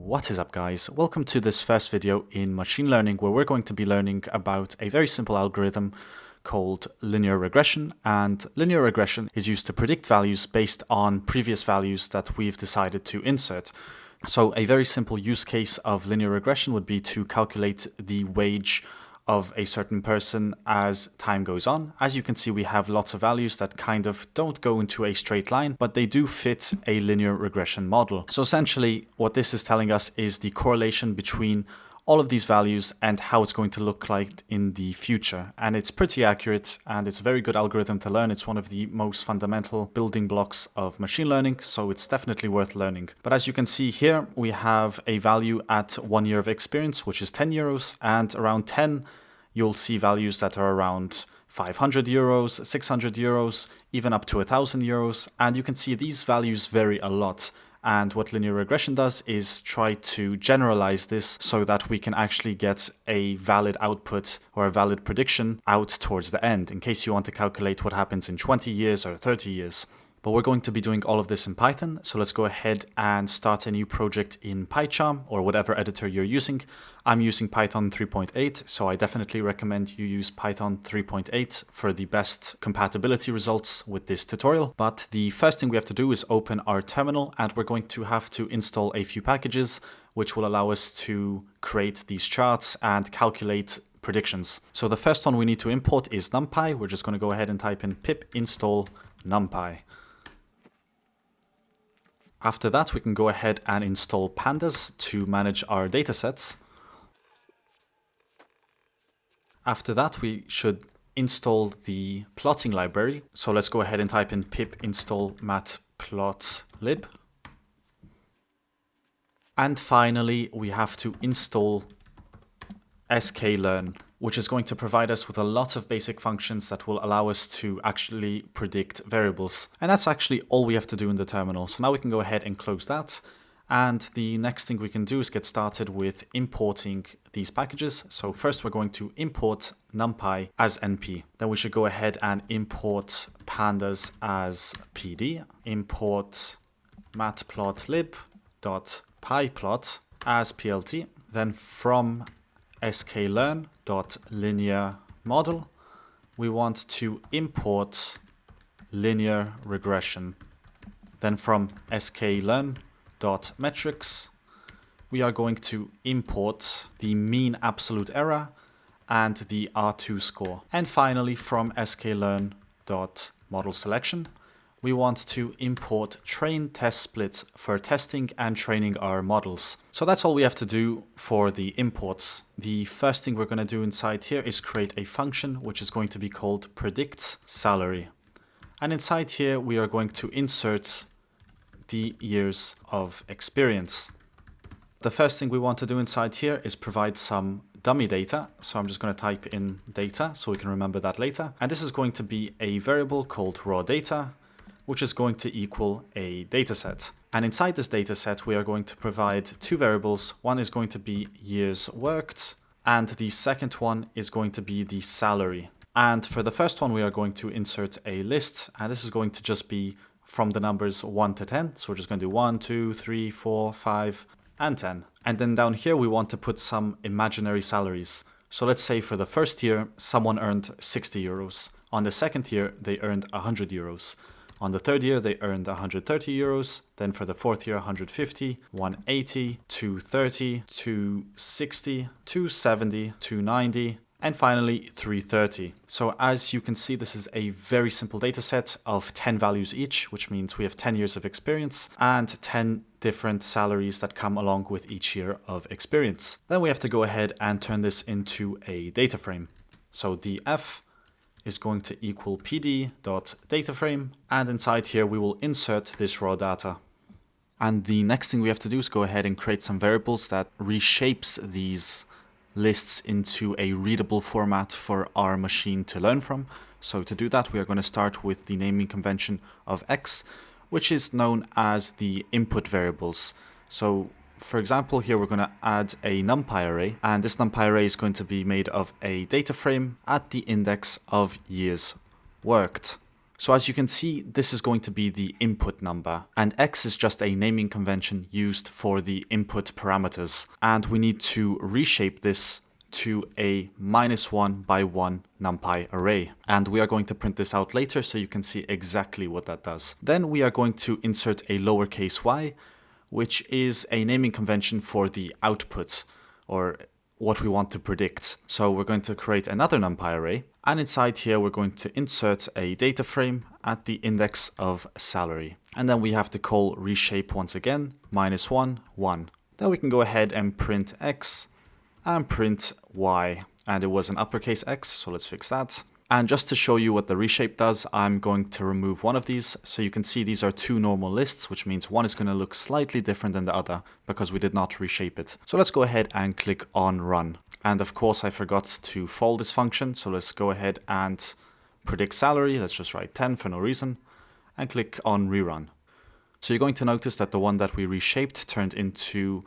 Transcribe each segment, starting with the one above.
What is up, guys? Welcome to this first video in machine learning, where we're going to be learning about a very simple algorithm called linear regression. And linear regression is used to predict values based on previous values that we've decided to insert. So a very simple use case of linear regression would be to calculate the wage of a certain person as time goes on. As you can see, we have lots of values that kind of don't go into a straight line, but they do fit a linear regression model. So essentially what this is telling us is the correlation between all of these values and how it's going to look like in the future. And it's pretty accurate, and it's a very good algorithm to learn. It's one of the most fundamental building blocks of machine learning, so it's definitely worth learning. But as you can see here, we have a value at 1 year of experience, which is 10 euros, and around 10, you'll see values that are around 500 euros, 600 euros, even up to 1,000 euros. And you can see these values vary a lot. And what linear regression does is try to generalize this so that we can actually get a valid output or a valid prediction out towards the end, in case you want to calculate what happens in 20 years or 30 years. But we're going to be doing all of this in Python. So let's go ahead and start a new project in PyCharm or whatever editor you're using. I'm using Python 3.8, so I definitely recommend you use Python 3.8 for the best compatibility results with this tutorial. But the first thing we have to do is open our terminal, and we're going to have to install a few packages which will allow us to create these charts and calculate predictions. So the first one we need to import is numpy. We're just going to go ahead and type in pip install numpy. After that, we can go ahead and install pandas to manage our datasets. After that, we should install the plotting library. So let's go ahead and type in pip install matplotlib. And finally, we have to install sklearn, which is going to provide us with a lot of basic functions that will allow us to actually predict variables. And that's actually all we have to do in the terminal. So now we can go ahead and close that. And the next thing we can do is get started with importing these packages. So first we're going to import numpy as np. Then we should go ahead and import pandas as pd, import matplotlib.pyplot as plt. Then from sklearn.linear model, we want to import linear regression. Then from sklearn.metrics, we are going to import the mean absolute error and the R2 score. And finally, from sklearn.model selection, we want to import train test splits for testing and training our models. So that's all we have to do for the imports. The first thing we're going to do inside here is create a function which is going to be called predict salary. And inside here, we are going to insert the years of experience. The first thing we want to do inside here is provide some dummy data. So I'm just going to type in data so we can remember that later. And this is going to be a variable called raw data, which is going to equal a dataset. And inside this dataset, we are going to provide two variables. One is going to be years worked, and the second one is going to be the salary. And for the first one, we are going to insert a list, and this is going to just be from the numbers 1 to 10. So we're just going to do 1, 2, 3, 4, 5, and 10. And then down here, we want to put some imaginary salaries. So let's say for the first year, someone earned 60 euros. On the second year, they earned 100 euros. On the third year, they earned 130 euros. Then for the fourth year, 150, 180, 230, 260, 270, 290, and finally 330. So as you can see, this is a very simple data set of 10 values each, which means we have 10 years of experience and 10 different salaries that come along with each year of experience. Then we have to go ahead and turn this into a data frame. So df is going to equal pd.dataframe, and inside here we will insert this raw data. And the next thing we have to do is go ahead and create some variables that reshapes these lists into a readable format for our machine to learn from. So to do that, we are going to start with the naming convention of x, which is known as the input variables. So for example, here we're going to add a numpy array, and this numpy array is going to be made of a data frame at the index of years worked. So as you can see, this is going to be the input number, and x is just a naming convention used for the input parameters. And we need to reshape this to a -1 by 1 numpy array. And we are going to print this out later so you can see exactly what that does. Then we are going to insert a lowercase y, which is a naming convention for the output, or what we want to predict. So we're going to create another numpy array, and inside here we're going to insert a data frame at the index of salary. And then we have to call reshape once again, -1, 1. Then we can go ahead and print x and print y. And it was an uppercase X, so let's fix that. And just to show you what the reshape does, I'm going to remove one of these. So you can see these are two normal lists, which means one is going to look slightly different than the other because we did not reshape it. So let's go ahead and click on run. And of course I forgot to fold this function. So let's go ahead and predict salary. Let's just write 10 for no reason and click on rerun. So you're going to notice that the one that we reshaped turned into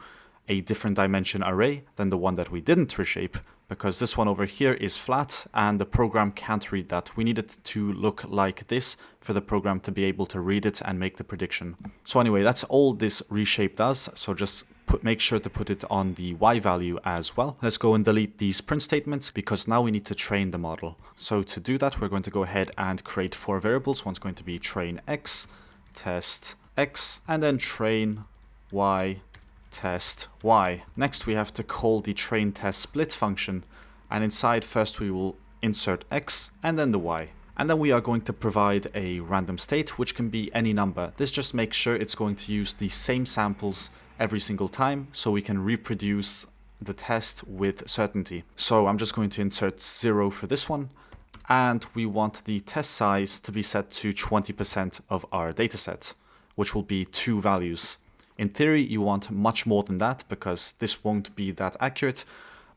a different dimension array than the one that we didn't reshape, because this one over here is flat and the program can't read that. We need it to look like this for the program to be able to read it and make the prediction. So anyway, that's all this reshape does. So just make sure to put it on the y value as well. Let's go and delete these print statements because now we need to train the model. So to do that, we're going to go ahead and create 4 variables. One's going to be train x, test x, and then train y, test y. Next we have to call the train test split function, and inside first we will insert x and then the y. And then we are going to provide a random state, which can be any number. This just makes sure it's going to use the same samples every single time so we can reproduce the test with certainty. So I'm just going to insert 0 for this one, and we want the test size to be set to 20% of our dataset, which will be 2 values. In theory, you want much more than that because this won't be that accurate,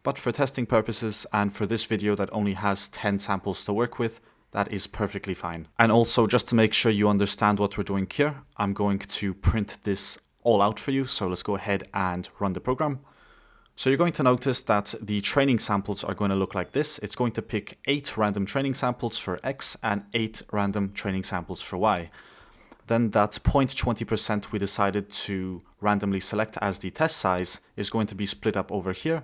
but for testing purposes and for this video that only has 10 samples to work with, that is perfectly fine. And also, just to make sure you understand what we're doing here, I'm going to print this all out for you. So let's go ahead and run the program. So you're going to notice that the training samples are going to look like this. It's going to pick 8 random training samples for X and 8 random training samples for Y. Then that 0.20% we decided to randomly select as the test size is going to be split up over here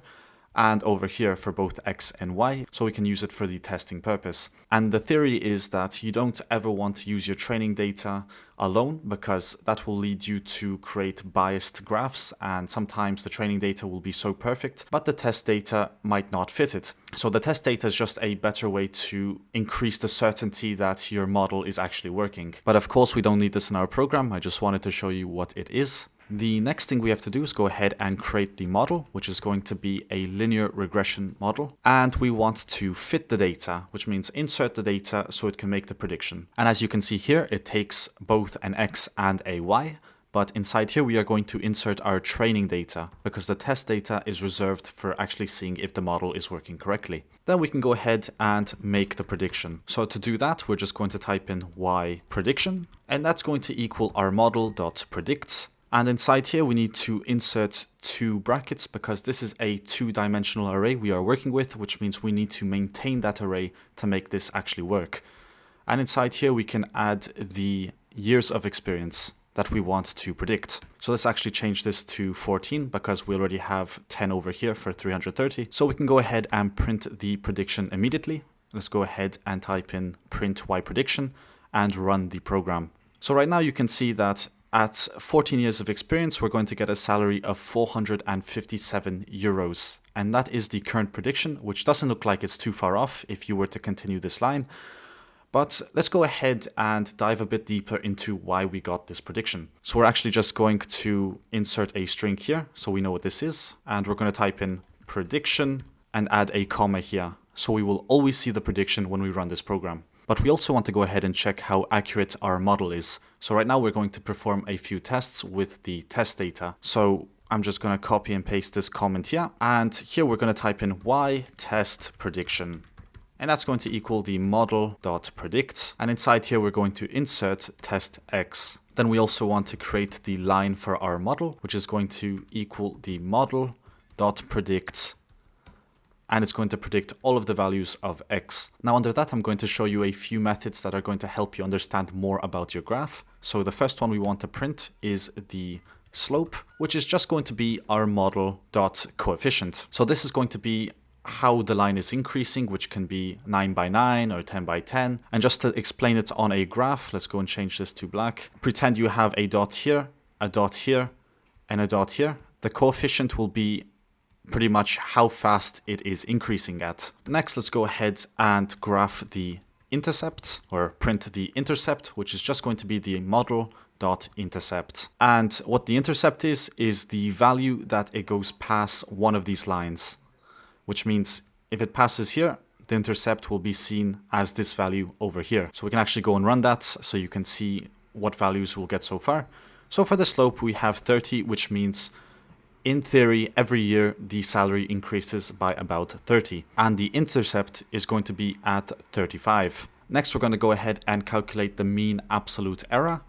and over here for both X and Y, so we can use it for the testing purpose. And the theory is that you don't ever want to use your training data alone because that will lead you to create biased graphs, and sometimes the training data will be so perfect, but the test data might not fit it. So the test data is just a better way to increase the certainty that your model is actually working. But of course we don't need this in our program, I just wanted to show you what it is. The next thing we have to do is go ahead and create the model, which is going to be a linear regression model. And we want to fit the data, which means insert the data so it can make the prediction. And as you can see here, it takes both an X and a Y. But inside here, we are going to insert our training data because the test data is reserved for actually seeing if the model is working correctly. Then we can go ahead and make the prediction. So to do that, we're just going to type in y prediction, and that's going to equal our model.predict. And inside here, we need to insert 2 brackets because this is a 2-dimensional array we are working with, which means we need to maintain that array to make this actually work. And inside here, we can add the years of experience that we want to predict. So let's actually change this to 14 because we already have 10 over here for 330. So we can go ahead and print the prediction immediately. Let's go ahead and type in print y prediction and run the program. So right now you can see that at 14 years of experience, we're going to get a salary of 457 euros. And that is the current prediction, which doesn't look like it's too far off if you were to continue this line. But let's go ahead and dive a bit deeper into why we got this prediction. So we're actually just going to insert a string here so we know what this is. And we're going to type in prediction and add a comma here. So we will always see the prediction when we run this program. But we also want to go ahead and check how accurate our model is. So right now we're going to perform a few tests with the test data. So I'm just going to copy and paste this comment here. And here we're going to type in y test prediction. And that's going to equal the model.predict. And inside here, we're going to insert test x. Then we also want to create the line for our model, which is going to equal the model.predict and it's going to predict all of the values of x. Now under that, I'm going to show you a few methods that are going to help you understand more about your graph. So the first one we want to print is the slope, which is just going to be our model.coefficient. So this is going to be how the line is increasing, which can be 9 by 9 or 10 by 10. And just to explain it on a graph, let's go and change this to black. Pretend you have a dot here, a dot here, and a dot here. The coefficient will be pretty much how fast it is increasing at. Next, let's go ahead and graph the intercept, or print the intercept, which is just going to be the model.intercept. And what the intercept is the value that it goes past one of these lines, which means if it passes here, the intercept will be seen as this value over here. So we can actually go and run that so you can see what values we'll get so far. So for the slope, we have 30, which means in theory, every year the salary increases by about 30, and the intercept is going to be at 35. Next, we're going to go ahead and calculate the mean absolute error,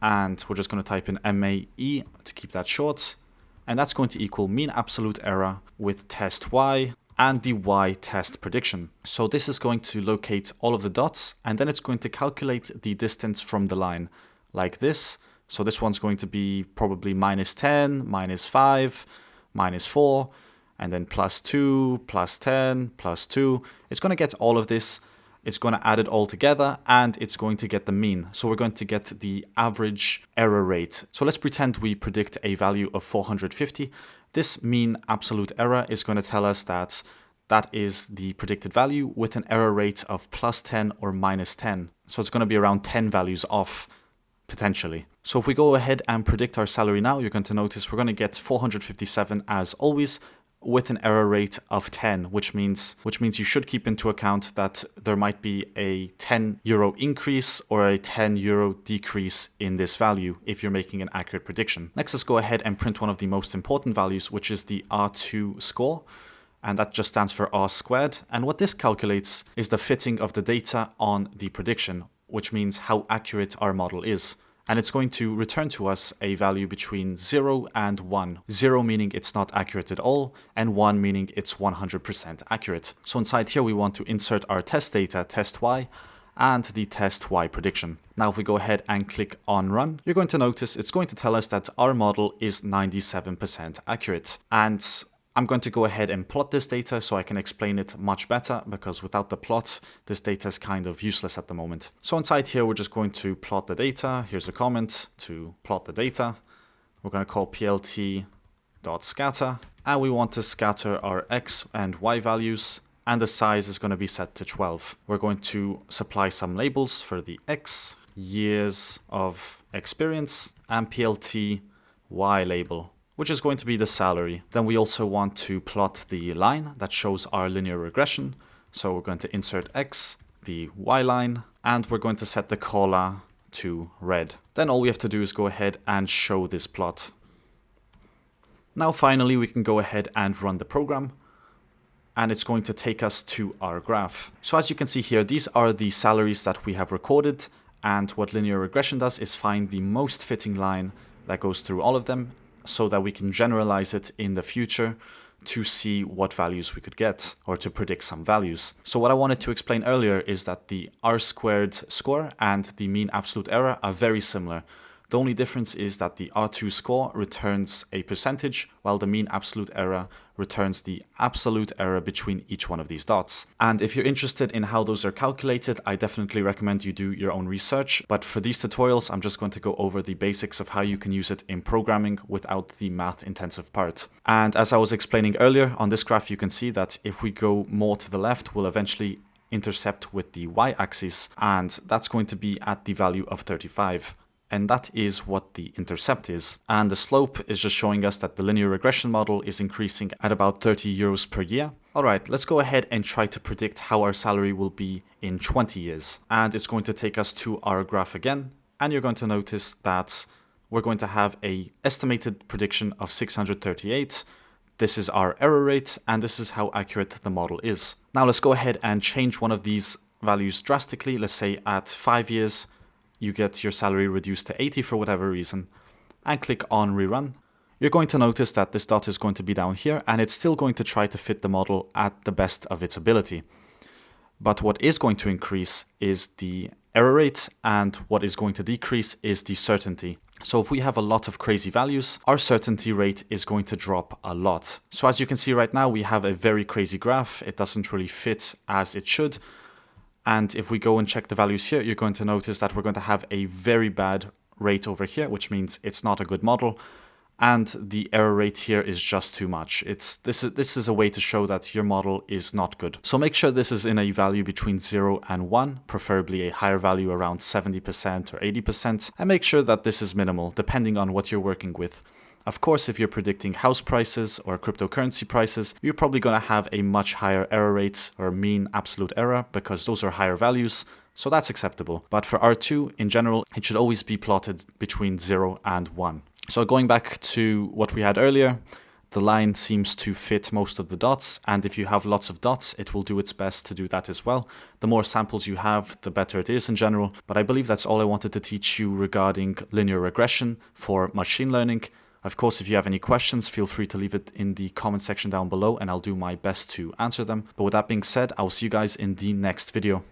and we're just going to type in MAE to keep that short, and that's going to equal mean absolute error with test y and the y test prediction. So this is going to locate all of the dots, and then it's going to calculate the distance from the line like this. So this one's going to be probably -10, -5, -4, and then +2, +10, +2. It's going to get all of this. It's going to add it all together, and it's going to get the mean. So we're going to get the average error rate. So let's pretend we predict a value of 450. This mean absolute error is going to tell us that that is the predicted value with an error rate of +10 or -10. So it's going to be around 10 values off, potentially. So if we go ahead and predict our salary now, you're going to notice we're going to get 457 as always, with an error rate of 10, which means you should keep into account that there might be a €10 increase or a €10 decrease in this value if you're making an accurate prediction. Next, let's go ahead and print one of the most important values, which is the R2 score. And that just stands for R squared. And what this calculates is the fitting of the data on the prediction, which means how accurate our model is. And it's going to return to us a value between 0 and 1. 0 meaning it's not accurate at all, and 1 meaning it's 100% accurate. So inside here, we want to insert our test data, test y, and the test y prediction. Now, if we go ahead and click on run, you're going to notice it's going to tell us that our model is 97% accurate. And I'm going to go ahead and plot this data so I can explain it much better, because without the plot, this data is kind of useless at the moment. So inside here, we're just going to plot the data. Here's a comment to plot the data. We're going to call plt.scatter, and we want to scatter our x and y values, and the size is going to be set to 12. We're going to supply some labels for the x, years of experience, and plt y label, which is going to be the salary. Then we also want to plot the line that shows our linear regression. So we're going to insert x, the y line, and we're going to set the color to red. Then all we have to do is go ahead and show this plot. Now finally, we can go ahead and run the program, and it's going to take us to our graph. So as you can see here, these are the salaries that we have recorded, and what linear regression does is find the most fitting line that goes through all of them, so that we can generalize it in the future to see what values we could get, or to predict some values. So what I wanted to explain earlier is that the R squared score and the mean absolute error are very similar. The only difference is that the R2 score returns a percentage, while the mean absolute error returns the absolute error between each one of these dots. And if you're interested in how those are calculated, I definitely recommend you do your own research. But for these tutorials, I'm just going to go over the basics of how you can use it in programming without the math-intensive part. And as I was explaining earlier, on this graph, you can see that if we go more to the left, we'll eventually intercept with the y-axis, and that's going to be at the value of 35. And that is what the intercept is. And the slope is just showing us that the linear regression model is increasing at about €30 per year. All right, let's go ahead and try to predict how our salary will be in 20 years. And it's going to take us to our graph again. And you're going to notice that we're going to have an estimated prediction of 638. This is our error rate, and this is how accurate the model is. Now let's go ahead and change one of these values drastically. Let's say at 5 years, you get your salary reduced to 80 for whatever reason, and click on rerun. you're going to notice that this dot is going to be down here, and it's still going to try to fit the model at the best of its ability. But what is going to increase is the error rate, and what is going to decrease is the certainty. So if we have a lot of crazy values, our certainty rate is going to drop a lot. So as you can see right now, we have a very crazy graph. It doesn't really fit as it should. And if we go and check the values here, you're going to notice that we're going to have a very bad rate over here, which means it's not a good model. And the error rate here is just too much. This is a way to show that your model is not good. So make sure this is in a value between 0 and 1, preferably a higher value around 70% or 80%, and make sure that this is minimal, depending on what you're working with. Of course, if you're predicting house prices or cryptocurrency prices, you're probably going to have a much higher error rate or mean absolute error, because those are higher values, so that's acceptable. But for R2, in general, it should always be plotted between 0 and 1. So going back to what we had earlier, the line seems to fit most of the dots, and if you have lots of dots, it will do its best to do that as well. The more samples you have, the better it is in general. But I believe that's all I wanted to teach you regarding linear regression for machine learning. Of course, if you have any questions, feel free to leave it in the comment section down below, and I'll do my best to answer them. But with that being said, I'll see you guys in the next video.